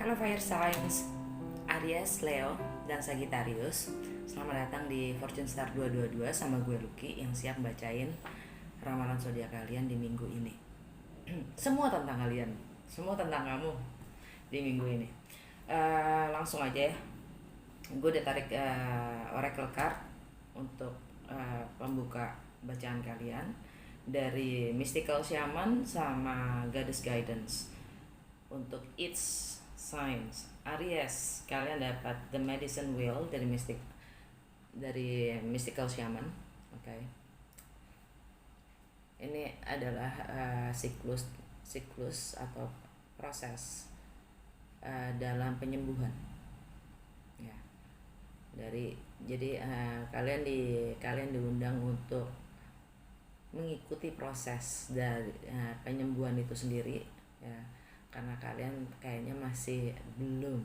Halo Fire Signs, Aries, Leo, dan Sagittarius. Selamat datang di Fortune Star 222 sama gue Lucky yang siap bacain ramalan zodiak kalian di minggu ini. Semua tentang kalian, semua tentang kamu di minggu ini. Langsung aja ya. Gue udah tarik oracle card untuk pembuka bacaan kalian dari Mystical Shaman sama Goddess Guidance. Untuk each signs Aries, kalian dapat The Medicine Wheel dari Mystical Shaman. Oke. Ini adalah siklus atau proses dalam penyembuhan. Ya. Jadi kalian diundang untuk mengikuti proses dari penyembuhan itu sendiri ya, karena kalian kayaknya masih belum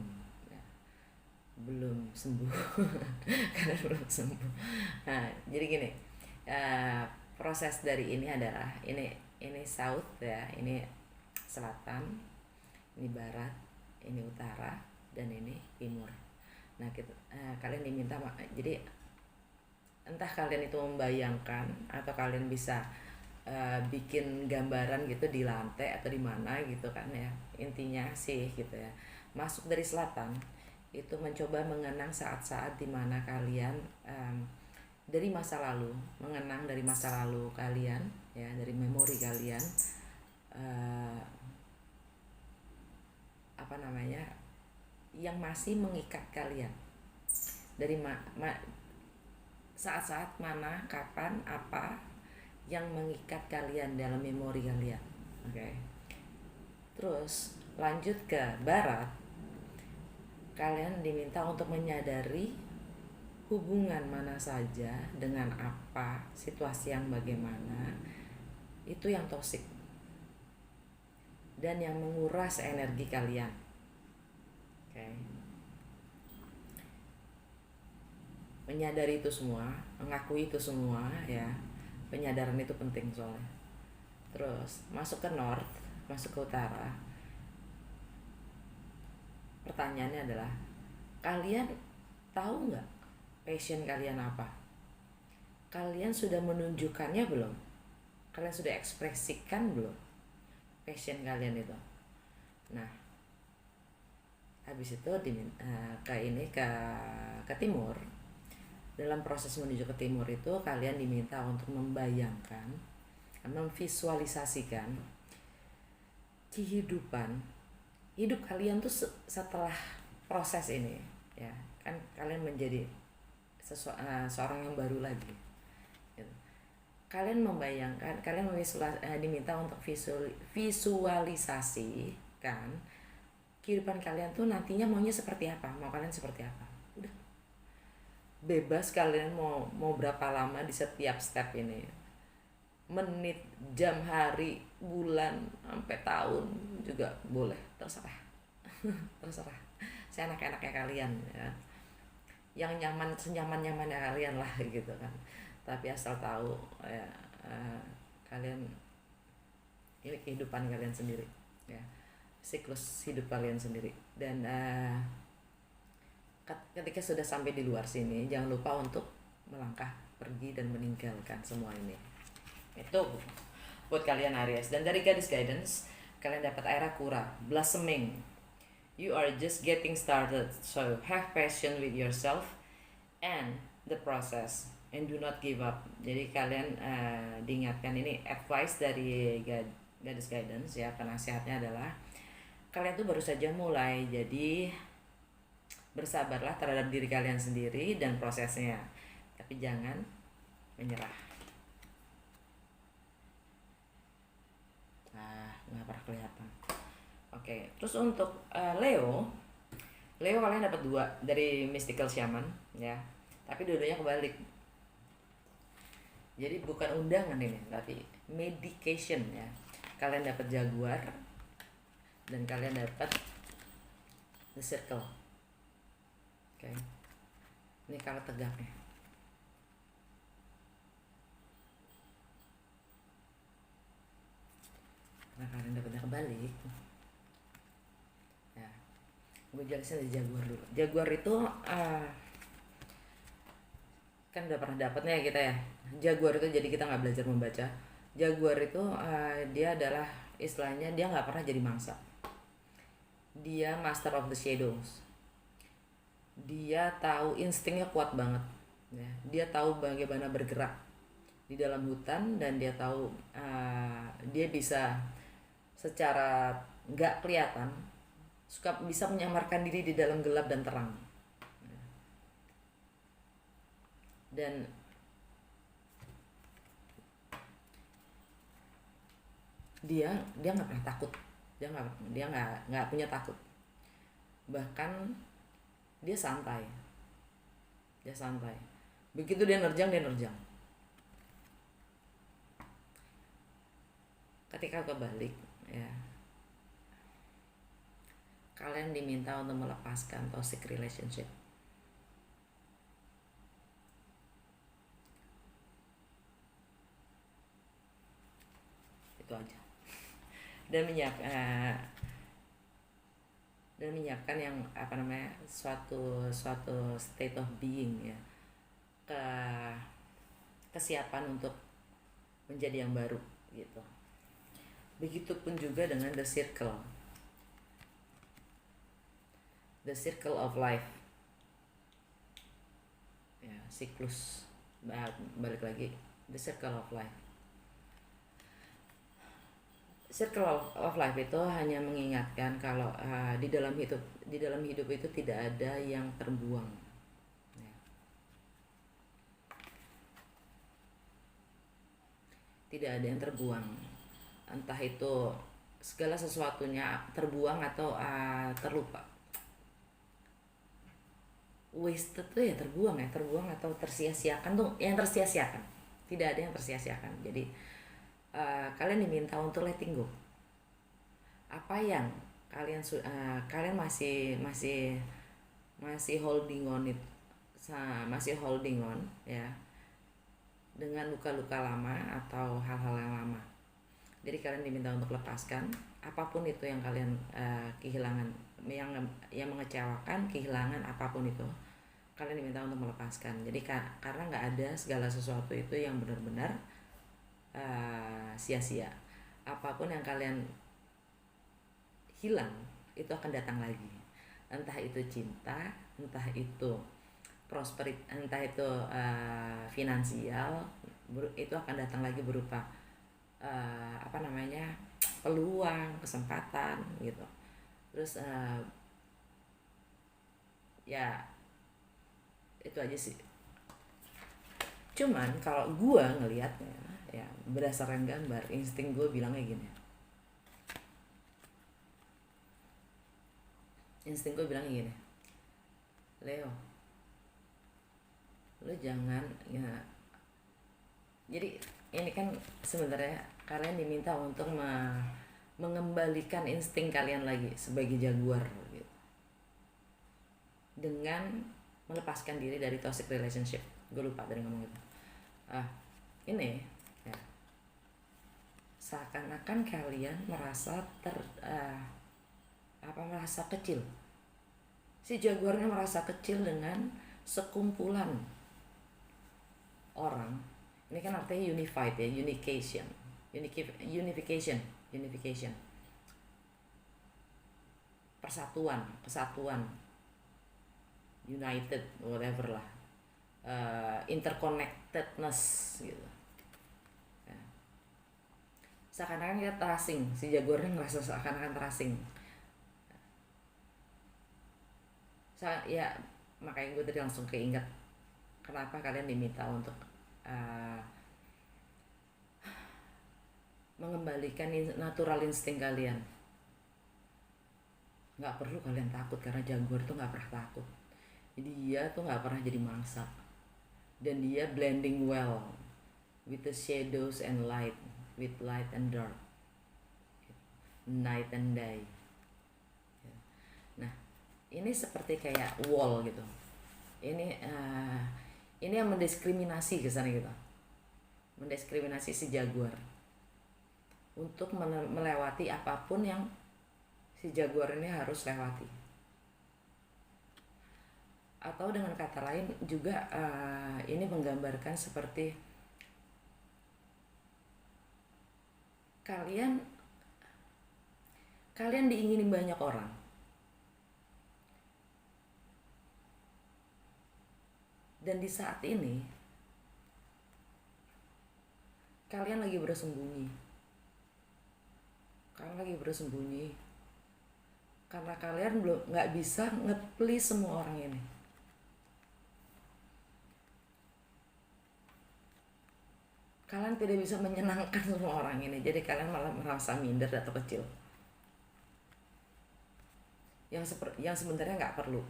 sembuh. Kalian belum sembuh. Nah, jadi gini, proses dari ini adalah ini south ya, ini selatan, ini barat, ini utara, dan ini timur. Nah, kalian diminta, jadi entah kalian itu membayangkan atau kalian bisa bikin gambaran gitu di lantai atau di mana gitu kan ya, intinya sih gitu ya, masuk dari selatan itu mencoba mengenang saat-saat dimana kalian dari masa lalu, mengenang dari masa lalu kalian ya, dari memori kalian yang masih mengikat kalian dari saat-saat mana, kapan, apa yang mengikat kalian dalam memori kalian. Oke. Terus lanjut ke barat, kalian diminta untuk menyadari hubungan mana saja dengan apa, situasi yang bagaimana itu yang toksik dan yang menguras energi kalian. Oke. Menyadari itu semua, mengakui itu semua ya. Penyadaran itu penting soalnya. Terus masuk ke north, masuk ke utara. Pertanyaannya adalah, kalian tahu nggak passion kalian apa? Kalian sudah menunjukkannya belum? Kalian sudah ekspresikan belum passion kalian itu? Nah, habis itu ke timur. Dalam proses menuju ke timur itu kalian diminta untuk membayangkan, memvisualisasikan hidup kalian tuh setelah proses ini ya, kan kalian menjadi seorang yang baru lagi gitu. Kalian membayangkan, diminta untuk visualisasikan kehidupan kalian tuh nantinya maunya seperti apa, mau kalian seperti apa. Udah bebas kalian mau berapa lama di setiap step ini, menit, jam, hari, bulan, sampai tahun juga boleh, terserah. Terserah, seenak-enaknya kalian ya, yang senyaman-nyamannya kalian lah gitu kan. Tapi asal tahu ya, kalian ini kehidupan kalian sendiri ya, siklus hidup kalian sendiri. Dan ketika sudah sampai di luar sini, jangan lupa untuk melangkah pergi dan meninggalkan semua ini. Itu buat kalian Aries. Dan dari Goddess Guidance, kalian dapat Aira Kura, Blossoming. You are just getting started, so have passion with yourself and the process, and do not give up. Jadi kalian diingatkan, ini advice dari Goddess Guidance ya, penasihatnya adalah kalian tuh baru saja mulai, jadi bersabarlah terhadap diri kalian sendiri dan prosesnya, tapi jangan menyerah. Nggak pernah kelihatan. Oke, terus untuk Leo kalian dapat 2 dari Mystical Shaman ya, tapi dua-duanya kebalik. Jadi bukan undangan ini, tapi medication ya. Kalian dapat Jaguar dan kalian dapat The Circle. Oke. Ini kalau tegaknya. Karena kalian dapatnya kebalik. Ya. Gue jelasin dari Jaguar dulu. Jaguar itu kan udah pernah dapetnya ya kita ya. Jaguar itu jadi kita nggak belajar membaca. Jaguar itu dia adalah istilahnya dia nggak pernah jadi mangsa. Dia master of the shadows. Dia tahu instingnya kuat banget. Ya. Dia tahu bagaimana bergerak di dalam hutan dan dia tahu dia bisa secara nggak kelihatan suka bisa menyamarkan diri di dalam gelap dan terang. Dan dia nggak pernah takut, dia nggak punya takut, bahkan dia santai begitu dia nerjang ketika kebalik ya. Kalian diminta untuk melepaskan toxic relationship. Itu aja. Dan menyiapkan yang suatu state of being ya, ke kesiapan untuk menjadi yang baru gitu. Begitupun juga dengan the circle of life ya, siklus. Balik lagi, the circle of life. Circle of life itu hanya mengingatkan kalau di dalam hidup itu tidak ada yang terbuang ya. Tidak ada yang terbuang, entah itu segala sesuatunya terbuang atau terlupa. Wasted tuh ya terbuang atau tersia-siakan tuh, yang tersia-siakan. Tidak ada yang tersia-siakan. Jadi kalian diminta untuk letting go. Apa yang kalian masih holding on ya, dengan luka-luka lama atau hal-hal yang lama. Jadi kalian diminta untuk lepaskan apapun itu yang kalian kehilangan, yang mengecewakan, kehilangan apapun itu, kalian diminta untuk melepaskan. Jadi karena nggak ada segala sesuatu itu yang benar-benar sia-sia. Apapun yang kalian hilang itu akan datang lagi, entah itu cinta, entah itu prosperity, entah itu finansial, itu akan datang lagi berupa peluang, kesempatan gitu. Terus ya itu aja sih. Cuman kalau gue ngelihatnya ya berdasarkan gambar, insting gue bilangnya gini. Leo, lu jangan ya. Jadi ini kan sebenarnya kalian diminta untuk mengembalikan insting kalian lagi sebagai jaguar gitu, dengan melepaskan diri dari toxic relationship. Gue lupa dari ngomong itu. Ini ya, seakan-akan kalian merasa merasa kecil. Si jaguarnya merasa kecil dengan sekumpulan orang. Ini kan artinya unified ya, unification, kesatuan, united, whatever lah, interconnectedness gitu. Ya. Seakan-akan kita terasing, si jaguarnya ngerasa seakan-akan terasing. Ya makanya gue tadi langsung keinget kenapa kalian diminta untuk mengembalikan natural insting kalian. Nggak perlu kalian takut, karena jaguar tuh nggak pernah takut. Jadi dia tuh nggak pernah jadi mangsa, dan dia blending well with the shadows and light, with light and dark, night and day. Nah, ini seperti kayak wall gitu. Ini yang mendiskriminasi kesannya gitu, mendiskriminasi si jaguar untuk melewati apapun yang si jaguar ini harus lewati. Atau dengan kata lain juga ini menggambarkan seperti kalian kalian diingini banyak orang. Dan di saat ini kalian lagi bersembunyi. Kalian lagi bersembunyi karena kalian belum nggak bisa nge-please semua orang ini. Kalian tidak bisa menyenangkan semua orang ini, jadi kalian malah merasa minder atau kecil. Yang sebenarnya nggak perlu.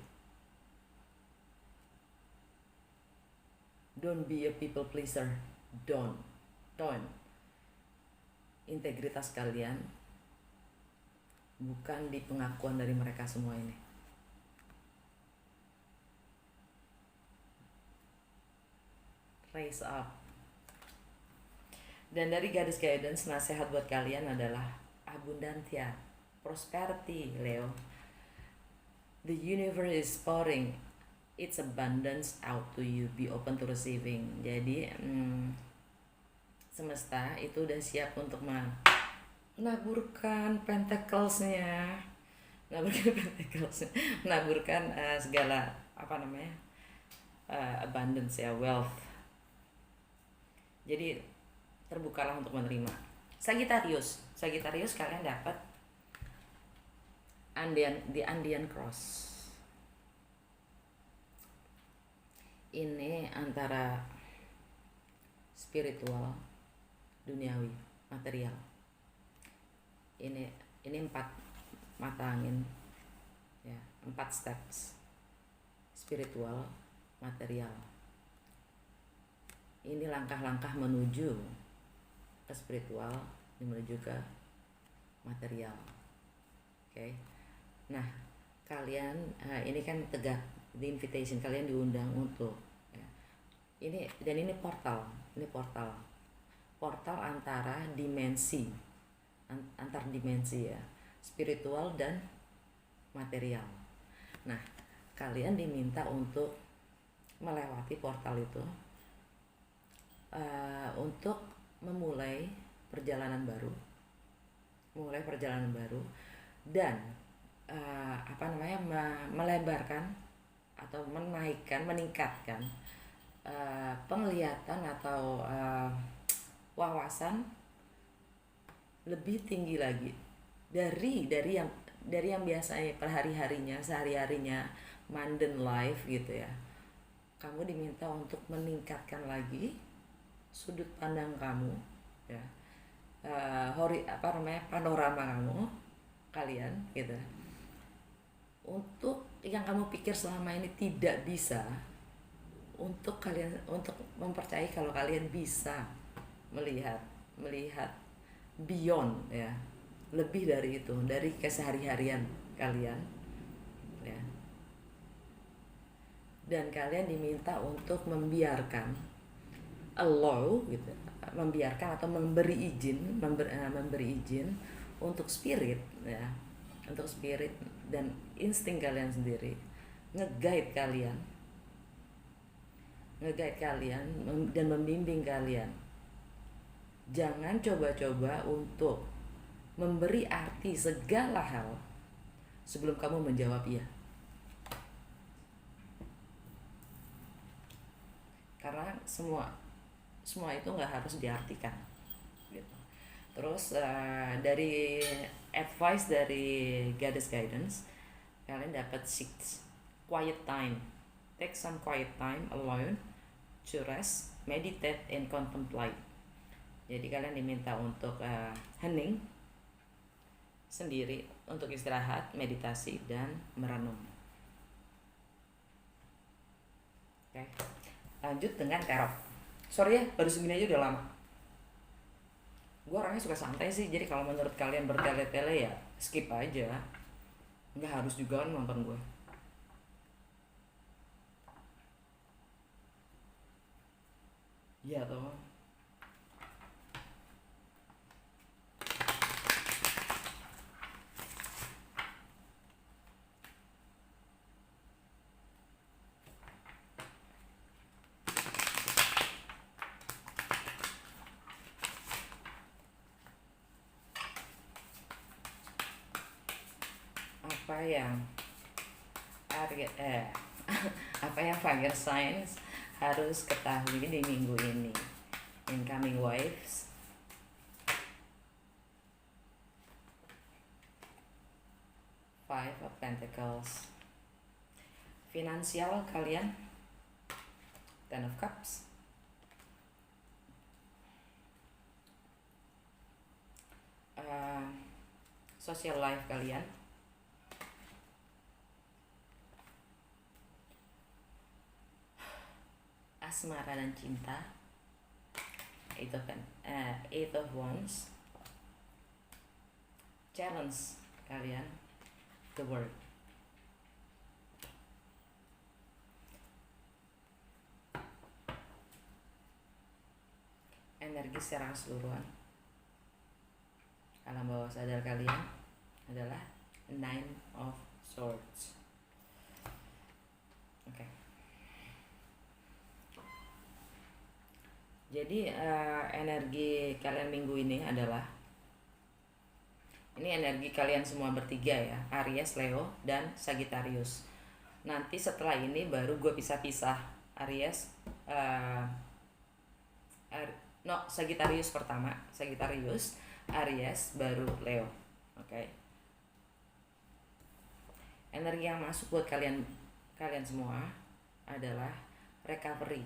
Don't be a people pleaser. Don't. Integritas kalian bukan di pengakuan dari mereka semua ini. Raise up. Dan dari Goddess Guidance, nasihat buat kalian adalah abundantia, prosperity, Leo. The universe is pouring its abundance out to you. Be open to receiving. Jadi semesta itu udah siap untuk menaburkan pentacles-nya, menaburkan segala abundance ya, wealth. Jadi terbukalah untuk menerima. Sagittarius kalian dapat the Andean Cross. Ini antara spiritual, duniawi, material. Ini 4 mata angin ya, 4 steps. Spiritual, material. Ini langkah-langkah menuju ke spiritual, menuju ke material. Oke. Nah, kalian ini kan tegak the invitation, kalian diundang untuk ya. Ini portal antara dimensi, antar dimensi ya, spiritual dan material. Nah, kalian diminta untuk melewati portal itu untuk memulai perjalanan baru dan melebarkan atau meningkatkan penglihatan atau wawasan lebih tinggi lagi dari yang biasanya sehari-harinya mundane life gitu ya. Kamu diminta untuk meningkatkan lagi sudut pandang kamu ya, panorama kalian gitu, untuk yang kamu pikir selama ini tidak bisa, untuk mempercayai kalau kalian bisa melihat beyond ya, lebih dari itu, dari kesehari-harian kalian ya. Dan kalian diminta untuk membiarkan membiarkan atau memberi izin untuk spirit ya, untuk spirit dan insting kalian sendiri nge-guide kalian dan membimbing kalian. Jangan coba-coba untuk memberi arti segala hal sebelum kamu menjawab iya. Karena semua itu nggak harus diartikan gitu. Terus dari advice dari Goddess Guidance, kalian dapat 6 quiet time. Take some quiet time alone to rest, meditate and contemplate. Jadi kalian diminta untuk hening sendiri, untuk istirahat, meditasi dan merenung. Oke. Lanjut dengan tarot. Sorry ya, baru segini aja udah lama. Gue orangnya suka santai sih, jadi kalau menurut kalian bertele-tele ya skip aja. Nggak harus juga kan nonton gue. Iya toh. apa yang apa yang fire signs harus ketahui di minggu ini. Incoming wives, Five of Pentacles. Finansial kalian, Ten of Cups. Social life kalian, asmara dan cinta, Eight of Wands. Challenge kalian, the world. Energi secara keseluruhan, alam bawah sadar kalian adalah Nine of Swords. Oke. Jadi energi kalian minggu ini adalah, ini energi kalian semua bertiga ya, Aries, Leo, dan Sagittarius. Nanti setelah ini baru gue pisah-pisah Aries, Sagittarius pertama, Sagittarius, Aries, baru Leo. Oke. Energi yang masuk buat kalian semua adalah recovery,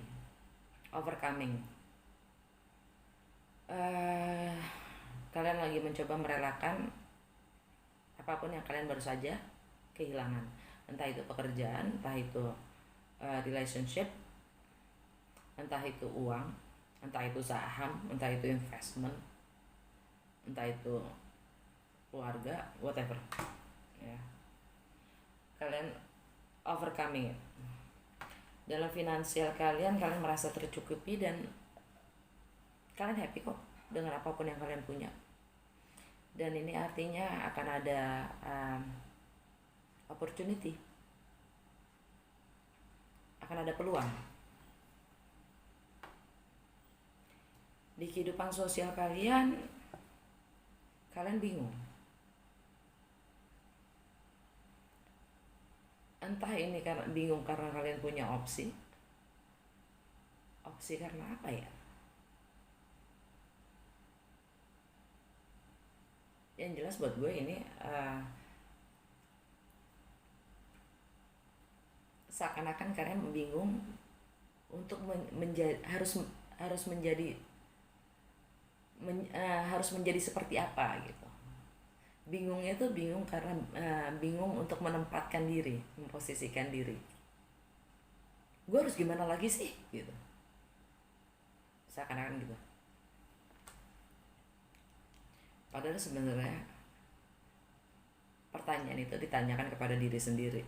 overcoming. Kalian lagi mencoba merelakan apapun yang kalian baru saja kehilangan, entah itu pekerjaan, entah itu relationship, entah itu uang, entah itu saham, entah itu investment, entah itu keluarga, whatever ya. Kalian overcoming it. Dalam finansial kalian merasa tercukupi dan kalian happy kok dengan apapun yang kalian punya. Dan ini artinya akan ada opportunity, akan ada peluang. Di kehidupan sosial kalian bingung. Entah ini karena bingung karena kalian punya opsi karena apa ya? Yang jelas buat gue ini seakan-akan kalian bingung untuk harus menjadi seperti apa gitu. Bingungnya tuh bingung karena bingung untuk menempatkan diri, memposisikan diri. Gue harus gimana lagi sih gitu. Seakan-akan gitu. Padahal sebenarnya pertanyaan itu ditanyakan kepada diri sendiri.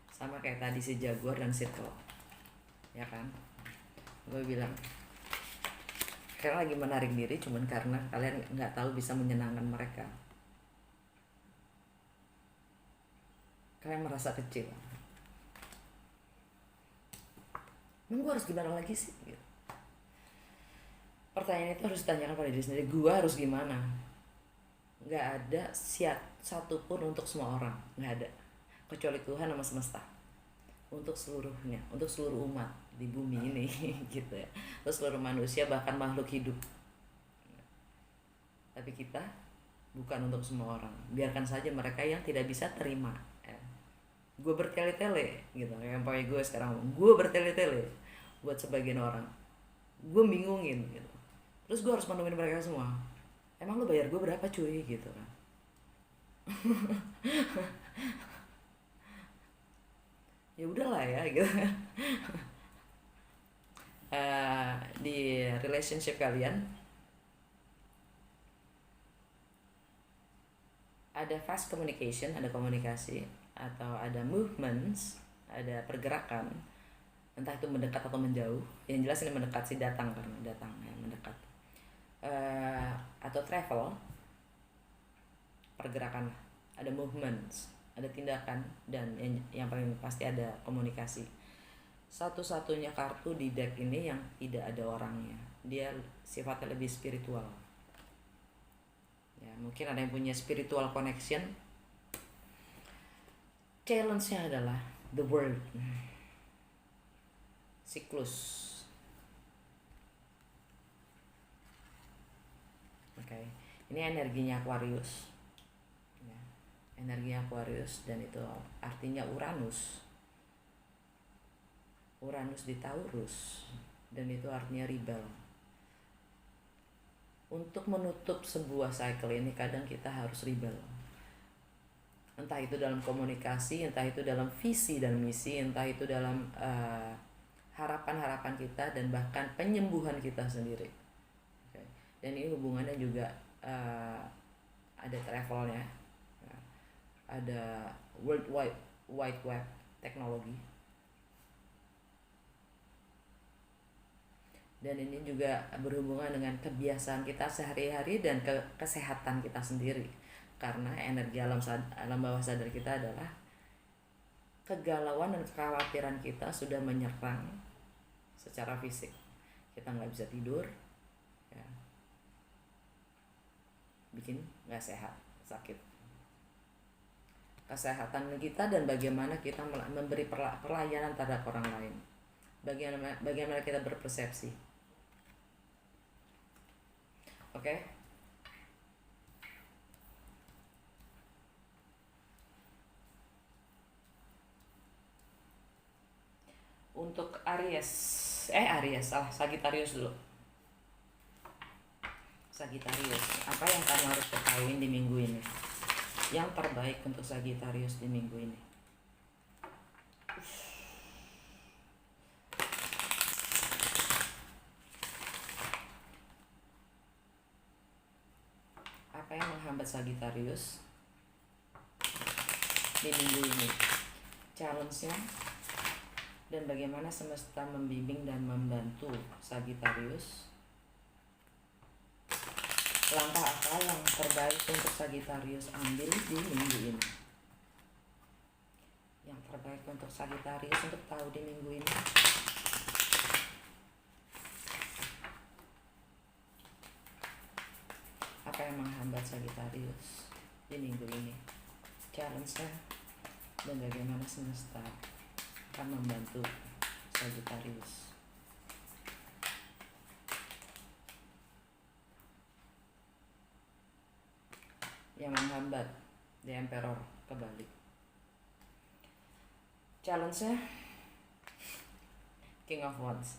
Sama kayak tadi si Jaguar dan Circle. Ya kan? Gue bilang kalian lagi menarik diri cuman karena kalian nggak tahu bisa menyenangkan mereka. Kalian merasa kecil. Gue harus gimana lagi sih? Gitu. Pertanyaan itu harus ditanyakan pada diri sendiri. Gue harus gimana? Nggak ada satupun untuk semua orang. Nggak ada. Kecuali Tuhan sama semesta. Untuk seluruhnya. Untuk seluruh umat di bumi ini. Gitu ya. Untuk seluruh manusia, bahkan makhluk hidup. Tapi kita bukan untuk semua orang. Biarkan saja mereka yang tidak bisa terima. Gue bertele-tele gitu. Yang pakai gue sekarang. Gue bertele-tele buat sebagian orang. Gue bingungin gitu. Terus gue harus menemuin mereka semua. Emang lu bayar gue berapa cuy gitu kan. Ya udahlah ya gitu. Di relationship kalian ada fast communication, ada komunikasi, atau ada movements, ada pergerakan, entah itu mendekat atau menjauh. Yang jelas ini mendekat sih, datang ya, mendekat. Atau travel, pergerakan, ada movements, ada tindakan, dan yang paling pasti ada komunikasi. Satu-satunya kartu di deck ini yang tidak ada orangnya, dia sifatnya lebih spiritual ya. Mungkin ada yang punya spiritual connection, Challenge-nya adalah the world, siklus. Oke, ini energinya Aquarius. Ya, energinya Aquarius, dan itu artinya Uranus. Uranus di Taurus, dan itu artinya rebel. Untuk menutup sebuah cycle ini kadang kita harus rebel. Entah itu dalam komunikasi, entah itu dalam visi dan misi, entah itu dalam harapan-harapan kita, dan bahkan penyembuhan kita sendiri. Okay. Dan ini hubungannya juga ada travelnya, ada World Wide Web teknologi, dan ini juga berhubungan dengan kebiasaan kita sehari-hari dan kesehatan kita sendiri, karena energi alam bawah sadar kita adalah kegalauan dan kekhawatiran kita sudah menyerang secara fisik. Kita nggak bisa tidur, ya, bikin nggak sehat, sakit. Kesehatan kita dan bagaimana kita memberi pelayanan terhadap orang lain, bagaimana kita berpersepsi. Oke. Untuk Sagittarius dulu. Sagittarius, apa yang kamu harus ketahui di minggu ini? Yang terbaik untuk Sagittarius di minggu ini. Apa yang menghambat Sagittarius di minggu ini? Challenge-nya, dan bagaimana semesta membimbing dan membantu Sagittarius. Langkah apa yang terbaik untuk Sagittarius ambil di minggu ini? Yang terbaik untuk Sagittarius untuk tahu di minggu ini. Apa yang menghambat Sagittarius di minggu ini? Challenge-nya, dan bagaimana semesta akan membantu Sagittarius. Yang menghambat, The Emperor kebalik. Challenge-nya, King of Wands.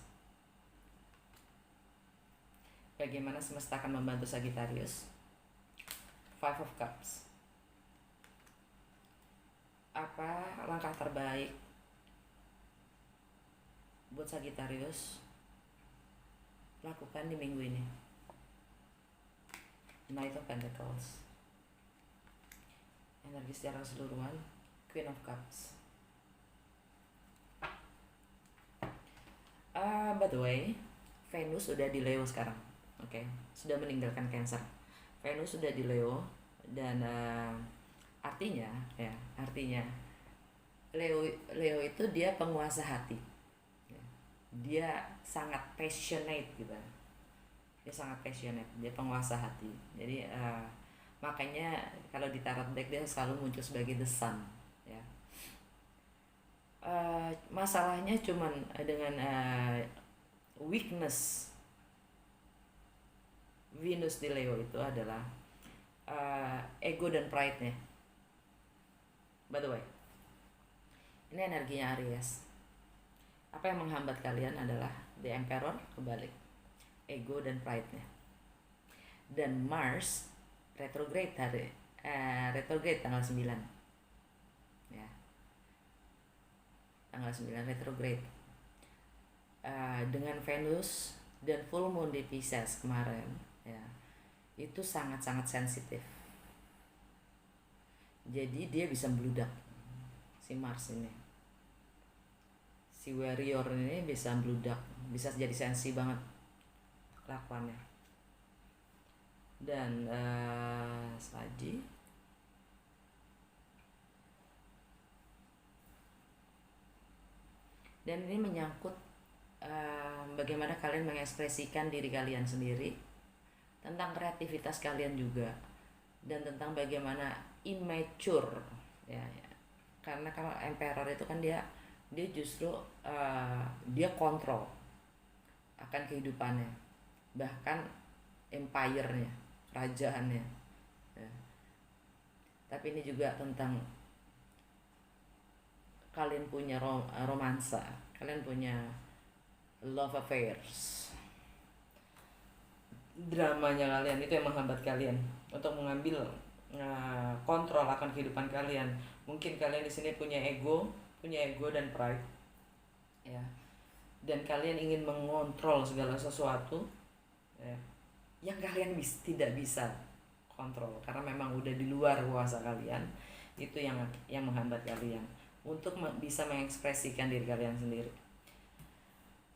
Bagaimana semesta akan membantu Sagittarius? Five of Cups. Apa langkah terbaik buat Sagittarius lakukan di minggu ini? Knight of Pentacles. Energi secara keseluruhan, Queen of Cups. By the way, Venus sudah di Leo sekarang. Oke, sudah meninggalkan Cancer. Venus sudah di Leo, dan artinya Leo itu dia penguasa hati. Dia sangat passionate gitu. Dia penguasa hati. Jadi makanya kalau di tarot deck dia selalu muncul sebagai the sun, ya. Masalahnya cuman dengan weakness Venus di Leo itu adalah ego dan pride-nya. By the way, ini energinya Aries. Apa yang menghambat kalian adalah The Emperor kebalik, ego dan pride-nya. Dan Mars retrograde tanggal 9, ya, tanggal 9 retrograde, dengan Venus dan full moon di Pisces kemarin, ya, itu sangat-sangat sensitif. Jadi dia bisa meludak, si Mars ini, si warrior ini bisa meludak, bisa jadi sensi banget kelakuannya. Dan lagi dan ini menyangkut bagaimana kalian mengekspresikan diri kalian sendiri, tentang kreativitas kalian juga, dan tentang bagaimana immature, ya, Karena kalau emperor itu kan dia dia justru dia kontrol akan kehidupannya, bahkan empire-nya, kerajaannya ya. Tapi ini juga tentang kalian punya romansa, kalian punya love affairs, dramanya kalian itu yang menghambat kalian untuk mengambil kontrol akan kehidupan kalian. Mungkin kalian di sini punya ego dan pride ya, dan kalian ingin mengontrol segala sesuatu ya, yang kalian tidak bisa kontrol karena memang udah di luar kuasa kalian. Itu yang menghambat kalian untuk bisa mengekspresikan diri kalian sendiri.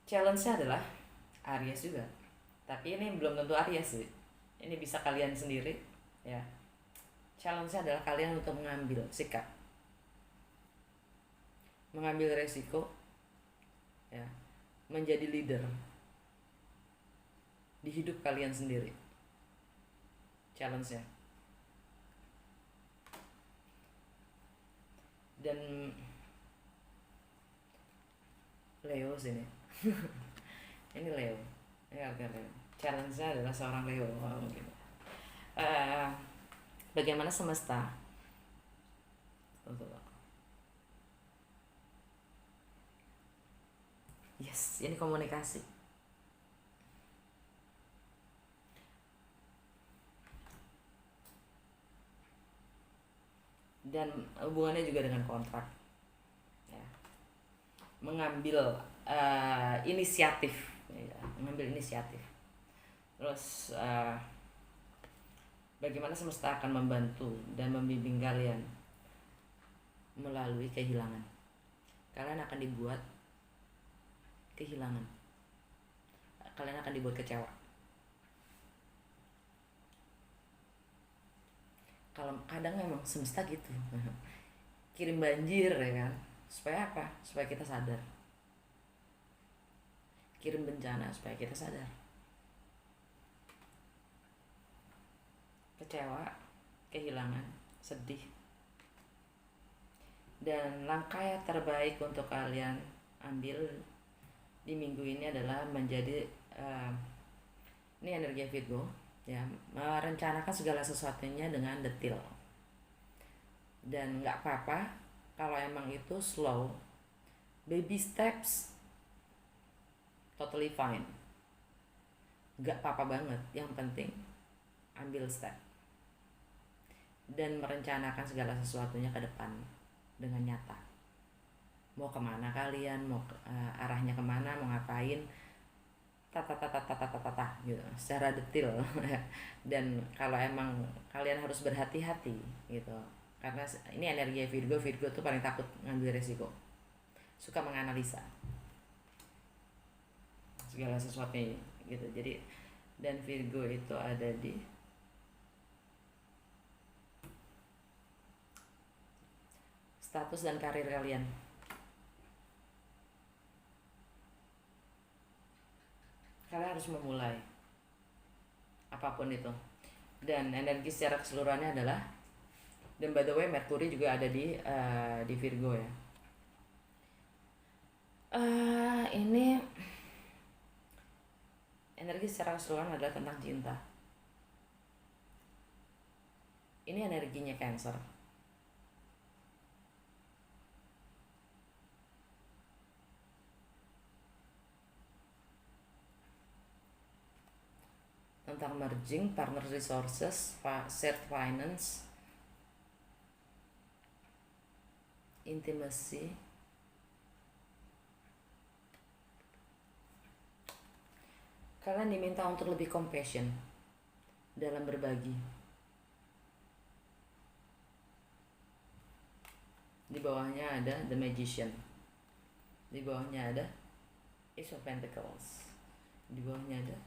Challenge-nya adalah Aries juga, tapi ini belum tentu Aries sih, ini bisa kalian sendiri ya. Challenge-nya adalah kalian untuk mengambil sikap, mengambil resiko ya, menjadi leader di hidup kalian sendiri. Challenge-nya. Dan Leo sini. Ini Leo. Ini artinya Leo. Challenge-nya adalah seorang Leo. Mungkin. Bagaimana semesta? Yes, ini komunikasi. Dan hubungannya juga dengan kontrak ya. Mengambil inisiatif ya. Mengambil inisiatif. Terus bagaimana semesta akan membantu dan membimbing kalian melalui kehilangan. Kalian akan dibuat kehilangan, kalian akan dibuat kecewa. Kalau kadang memang semesta gitu kirim banjir ya kan, supaya apa? Supaya kita sadar. Kirim bencana supaya kita sadar. Kecewa, kehilangan, sedih. Dan langkah yang terbaik untuk kalian ambil di minggu ini adalah menjadi ini energi Virgo ya, merencanakan segala sesuatunya dengan detail. Dan nggak apa-apa kalau emang itu slow, baby steps, totally fine, nggak apa-apa banget. Yang penting ambil step dan merencanakan segala sesuatunya ke depan dengan nyata. Mau kemana kalian, mau arahnya kemana, mau ngapain, tata gitu, secara detail. Dan kalau emang kalian harus berhati-hati gitu, karena ini energi Virgo tuh paling takut ngambil resiko, suka menganalisa segala sesuatunya gitu. Jadi dan Virgo itu ada di status dan karir kalian. Kalian harus memulai apapun itu. Dan energi secara keseluruhannya adalah, dan by the way Merkuri juga ada di Virgo ya. Ini energi secara keseluruhan adalah tentang cinta. Ini energinya Cancer. Tentang merging, partner resources, shared finance, intimacy. Kalian diminta untuk lebih compassion dalam berbagi. Di bawahnya ada The Magician. Di bawahnya ada Ace of Pentacles. Di bawahnya ada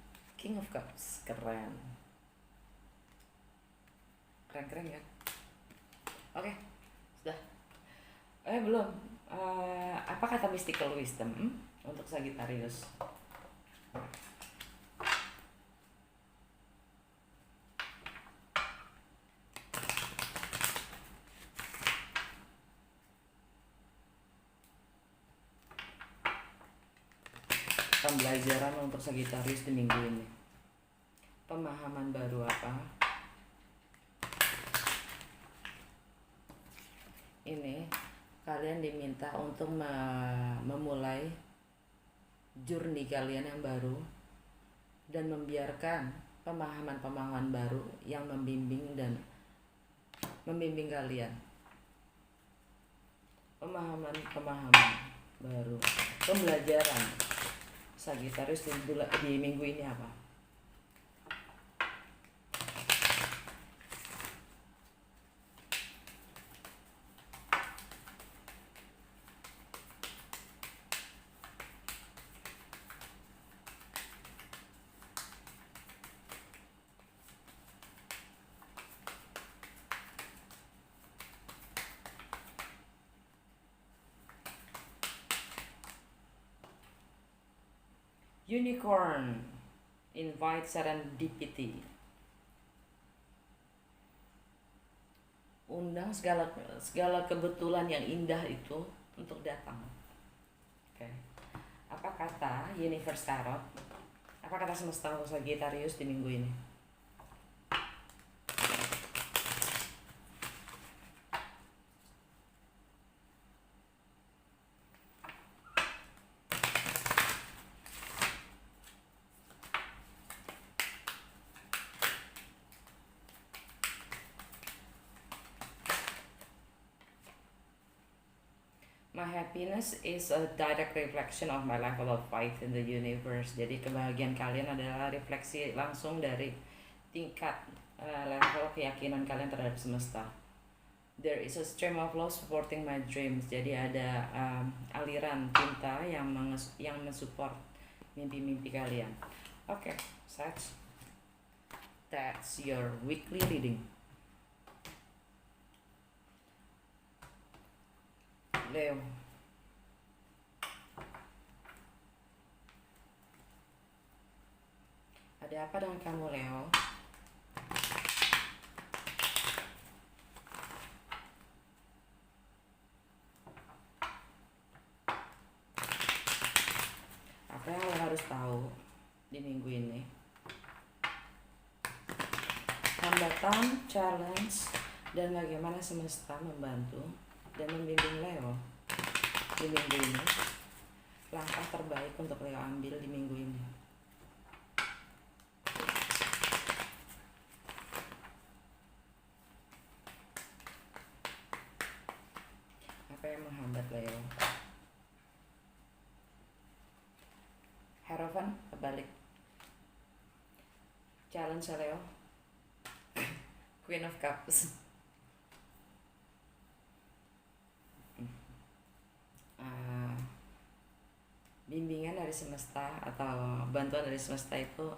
King of Cups. Keren ya. Oke, sudah. Belum. Apa kata mystical wisdom untuk Sagittarius? pembelajaran untuk Sagittarius di minggu ini. Pemahaman baru apa? Ini kalian diminta untuk memulai journey kalian yang baru dan membiarkan pemahaman-pemahaman baru yang membimbing kalian. Pemahaman baru, pembelajaran Sagittarius di minggu ini apa? Unicorn, invite serendipity. Undang segala kebetulan yang indah itu untuk datang. Oke. Apa kata Universe Tarot? Apa kata semesta untuk Sagittarius di minggu ini? My happiness is a direct reflection of my level of faith in the universe. Jadi kebahagiaan kalian adalah refleksi langsung dari tingkat level keyakinan kalian terhadap semesta. There is a stream of love supporting my dreams. Jadi ada aliran cinta yang mensupport mimpi-mimpi kalian. Oke, that's your weekly reading. Leo. Ada apa dengan kamu, Leo? Apa yang lo harus tahu di minggu ini? Hambatan, challenge, dan bagaimana semesta membantu dan membimbing Leo di minggu ini. Langkah terbaik untuk Leo ambil di minggu ini. Apa yang menghambat Leo? Hierophant kebalik. Challenge Leo. Queen of Cups. Bimbingan dari semesta atau bantuan dari semesta itu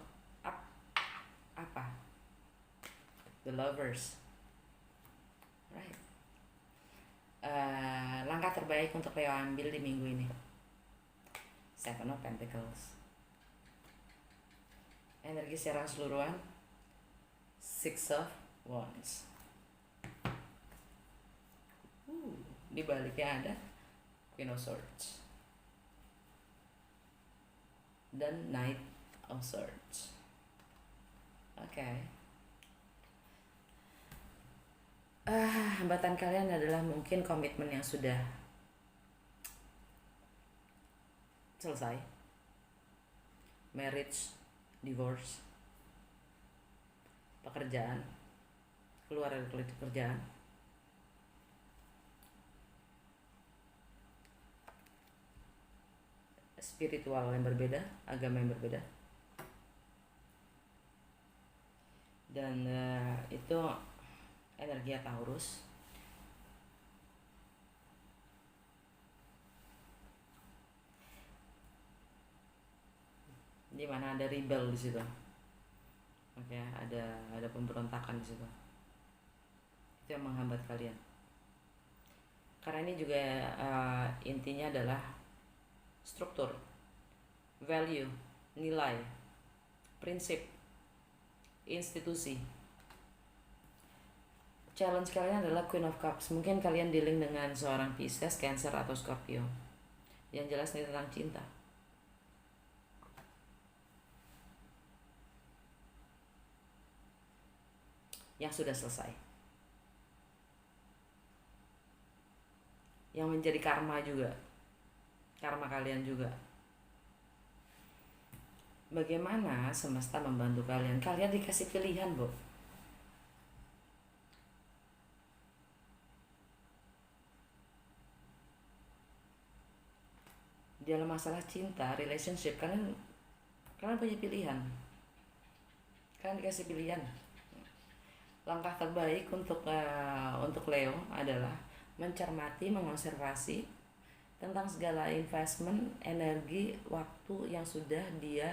apa? The Lovers, right? Langkah terbaik untuk Leo ambil di minggu ini. Seven of Pentacles. Energi secara keseluruhan. Six of Wands. Di baliknya ada Queen of Swords dan Knight of Swords. Oke. Hambatan kalian adalah mungkin komitmen yang sudah selesai, marriage, divorce, pekerjaan, keluar dari pekerjaan, spiritual yang berbeda, agama yang berbeda, dan itu energi Taurus. Di mana ada rebel di situ. Oke, ada pemberontakan di situ. Itu yang menghambat kalian. Karena ini juga intinya adalah struktur, value, nilai, prinsip, institusi. Challenge kalian adalah Queen of Cups. Mungkin kalian dealing dengan seorang Pisces, Cancer, atau Scorpio. Yang jelas ini tentang cinta. yang sudah selesai, yang menjadi karma juga, karma kalian juga. Bagaimana semesta membantu kalian? Kalian dikasih pilihan, Bu. Dalam masalah cinta, relationship, kalian punya pilihan. Kalian dikasih pilihan. Langkah terbaik untuk Leo adalah mencermati, mengonservasi tentang segala investment, energi, waktu yang sudah dia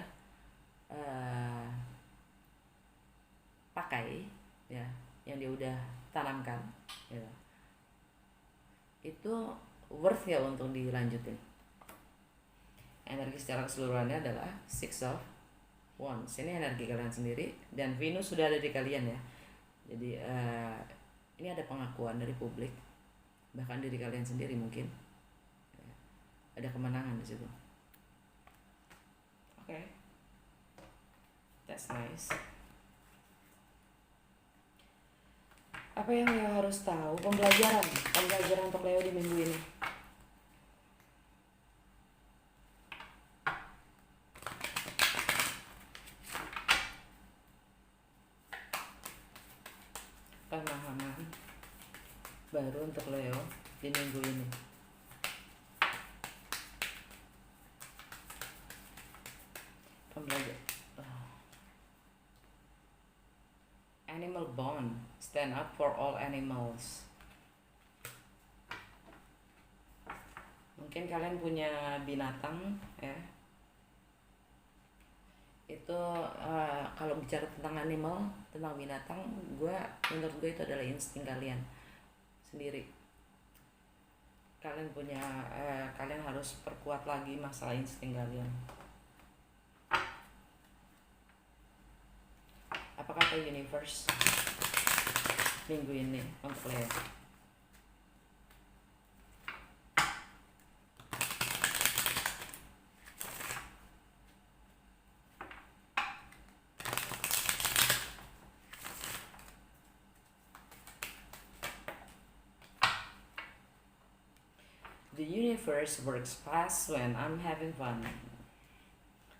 pakai, ya, yang dia udah tanamkan, ya. Itu worth ya untuk dilanjutin. Energi secara keseluruhannya adalah Six of Wands. Ini energi kalian sendiri dan Venus sudah ada di kalian ya. Jadi ini ada pengakuan dari publik, bahkan diri kalian sendiri mungkin. Ada kemenangan di situ. Oke. That's nice. Apa yang Leo harus tahu? Pembelajaran untuk Leo di minggu ini. Pemahaman baru untuk Leo di minggu ini. Pembelajaran. Animal bond, stand up for all animals. Mungkin kalian punya binatang ya. Itu kalau bicara tentang animal, tentang binatang, menurut gue itu adalah insting kalian sendiri. Kalian harus perkuat lagi masalah insting kalian. Apa kata universe minggu ini untuk Leo? The universe works fast when I'm having fun.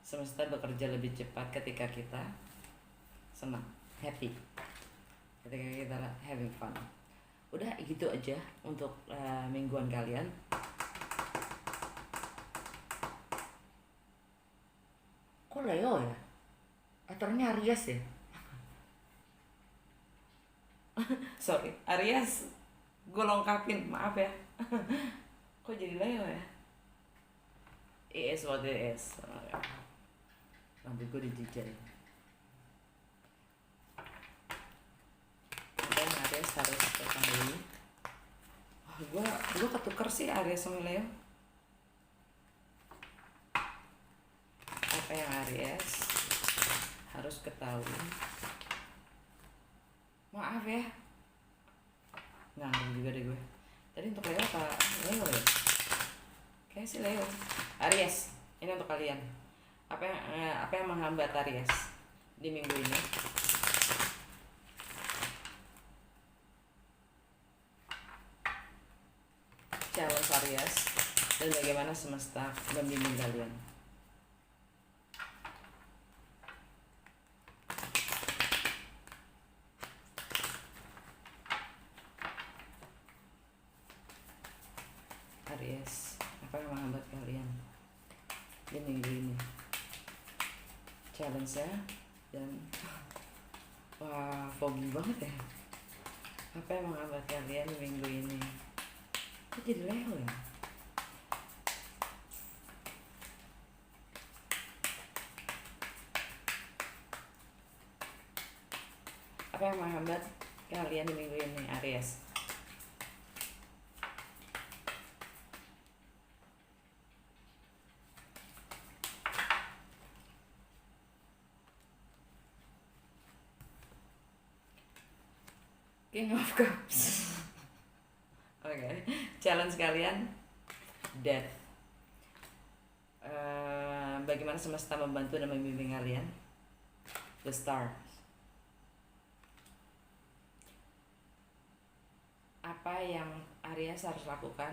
Semesta bekerja lebih cepat ketika kita senang, happy, ketika kita having fun. Udah gitu aja untuk mingguan kalian. Kok Leo ya? Aturnya Aries ya? Sorry, Aries. Gue lengkapin, maaf ya. Kok jadi Leo ya? It is what it is. Nanti gue dijijai. Aries harus ketahui. Gue ketuker sih Aries sama Leo. Apa yang Aries harus ketahui? Maaf ya, nganggur juga deh gue. Tadi untuk Leo apa? Leo ya? Kayaknya sih Leo. Aries, ini untuk kalian. Apa yang menghambat Aries di minggu ini? Challenge Aries dan bagaimana semesta membimbing kalian. Aries, apa yang menghambat kalian di minggu ini? Challenge ya, dan wah, foggy banget ya. Apa yang menghambat kalian di minggu ini? Kok jadi Leo ya? Apa yang menghambat kalian di minggu ini, Aries? King of Cups. Oke, challenge kalian, death. Bagaimana semesta membantu dan membimbing kalian? The Star. apa yang Aries harus lakukan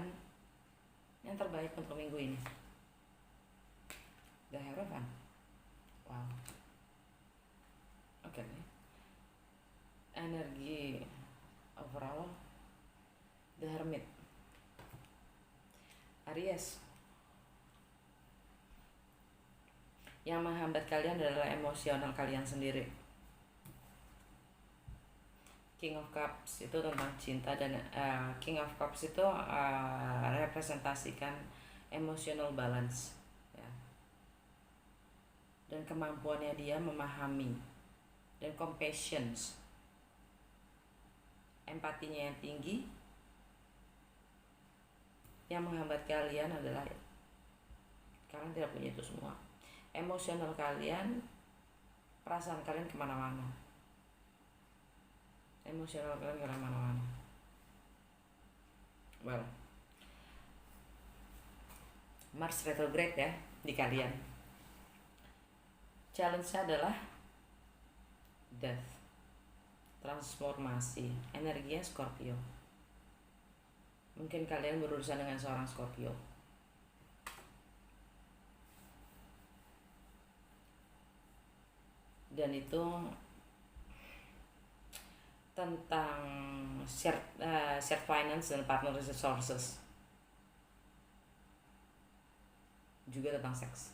yang terbaik untuk minggu ini? The Hierophant. Wow. Oke. Energi overall The Hermit. Aries, yang menghambat kalian adalah emosional kalian sendiri. King of Cups itu tentang cinta, dan King of Cups itu representasikan emotional balance, ya. Dan kemampuannya dia memahami, dan compassion, empatinya yang tinggi. Yang menghambat kalian adalah kalian tidak punya itu semua. Emosional kalian, perasaan kalian kemana-mana. Emosional kalian kemana-mana. Well, Mars retrograde ya di kalian. Challenge-nya adalah death, transformasi. Energinya Scorpio. Mungkin kalian berurusan dengan seorang Scorpio. Dan itu tentang shared finance dan partner resources. Juga tentang seks.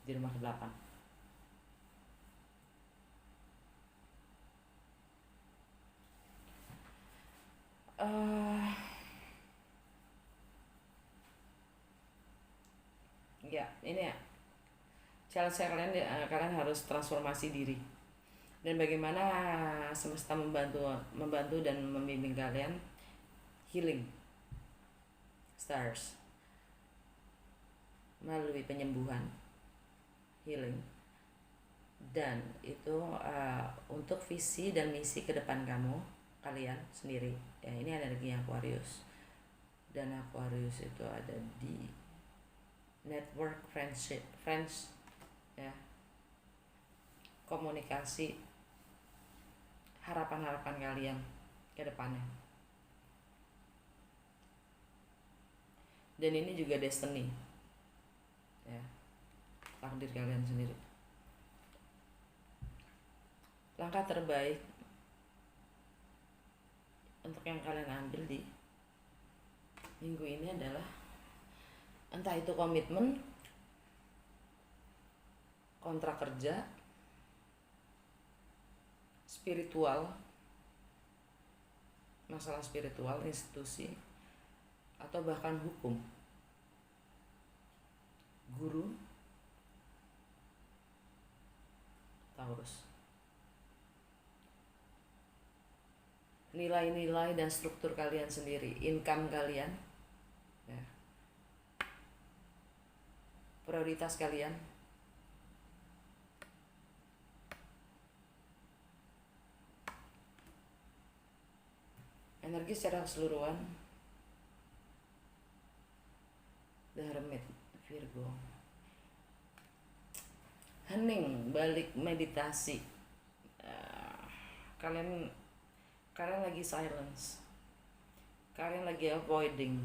Di rumah ke-8. Ya, ini ya. Challenge kalian harus transformasi diri. Dan bagaimana semesta membantu dan membimbing kalian healing stars melalui penyembuhan, healing, dan itu untuk visi dan misi ke depan kalian sendiri. Ya, ini energi Aquarius, dan Aquarius itu ada di network, friendship, ya, komunikasi, harapan-harapan kalian ke depannya. Dan ini juga destiny, ya, takdir kalian sendiri. Langkah terbaik untuk yang kalian ambil di minggu ini adalah entah itu komitmen, kontrak kerja, spiritual, masalah spiritual, institusi, atau bahkan hukum, guru, Taurus. Nilai-nilai dan struktur kalian sendiri, income kalian, ya, prioritas kalian, energi secara keseluruhan. The Hermit, Virgo. Hening, balik meditasi. Kalian lagi silence. Kalian lagi avoiding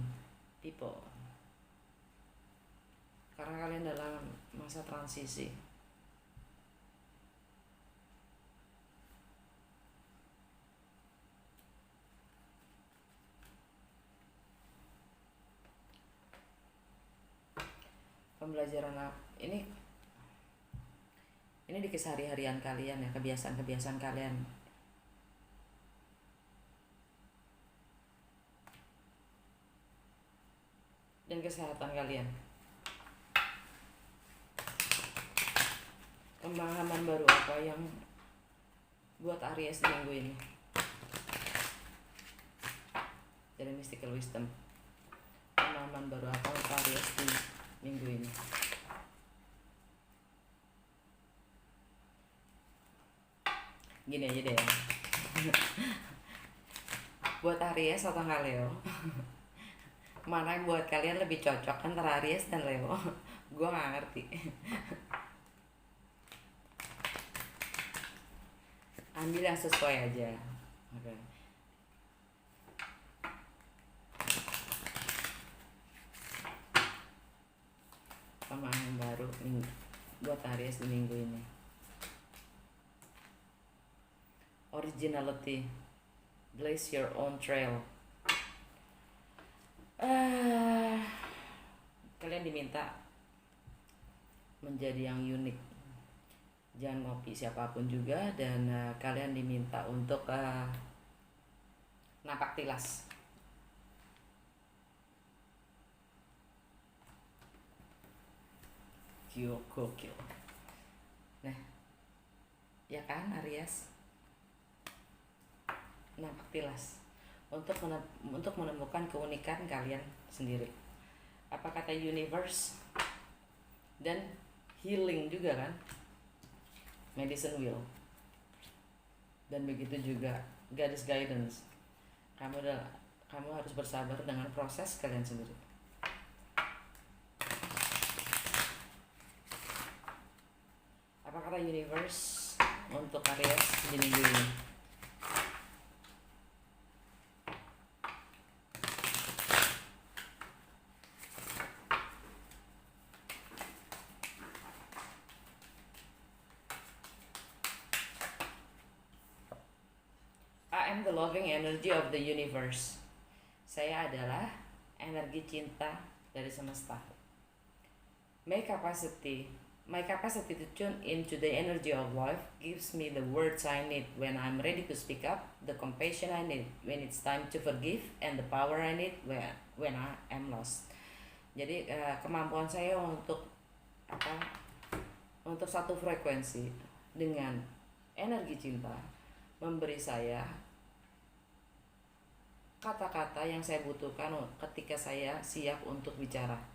people. Karena kalian dalam masa transisi. Pembelajaran ini di kesehari-harian kalian, ya, kebiasaan-kebiasaan kalian. Dan kesehatan kalian. Pemahaman baru apa yang buat Aries di minggu ini? Dari Mystical Wisdom. Pemahaman baru apa untuk Aries di minggu ini? Gini aja deh. Buat Aries atau nggak Leo? Mana yang buat kalian lebih cocok antara Aries dan Leo? Gue nggak ngerti. Ambil yang sesuai aja. Oke. sama yang baru buat Aries di minggu ini. Originality, blaze your own trail. Kalian diminta menjadi yang unik, jangan ngopi siapapun juga, dan kalian diminta untuk napak tilas. Gokil. Nah, ya kan Aries, napak tilas untuk menemukan keunikan kalian sendiri. Apa kata universe? Dan healing juga kan, medicine wheel. Dan begitu juga goddess guidance. Kamu harus bersabar dengan proses kalian sendiri. Apa kata universe untuk Aries di minggu ini? I am the loving energy of the universe. Saya adalah energi cinta dari semesta. My capacity to tune into the energy of life gives me the words I need when I'm ready to speak up, the compassion I need when it's time to forgive, and the power I need when I am lost. Jadi kemampuan saya untuk satu frekuensi dengan energi cinta memberi saya kata-kata yang saya butuhkan ketika saya siap untuk bicara.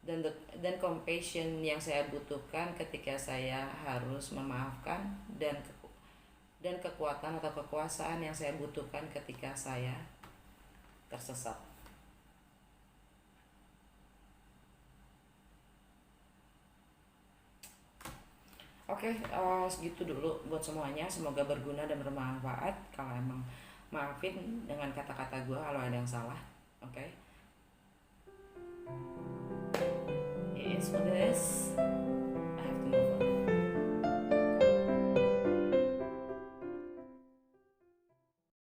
Dan compassion yang saya butuhkan ketika saya harus memaafkan, dan kekuatan atau kekuasaan yang saya butuhkan ketika saya tersesat. Oke, segitu dulu buat semuanya. Semoga berguna dan bermanfaat. Kalau emang maafin dengan kata-kata gue kalau ada yang salah. Oke. It is what it is.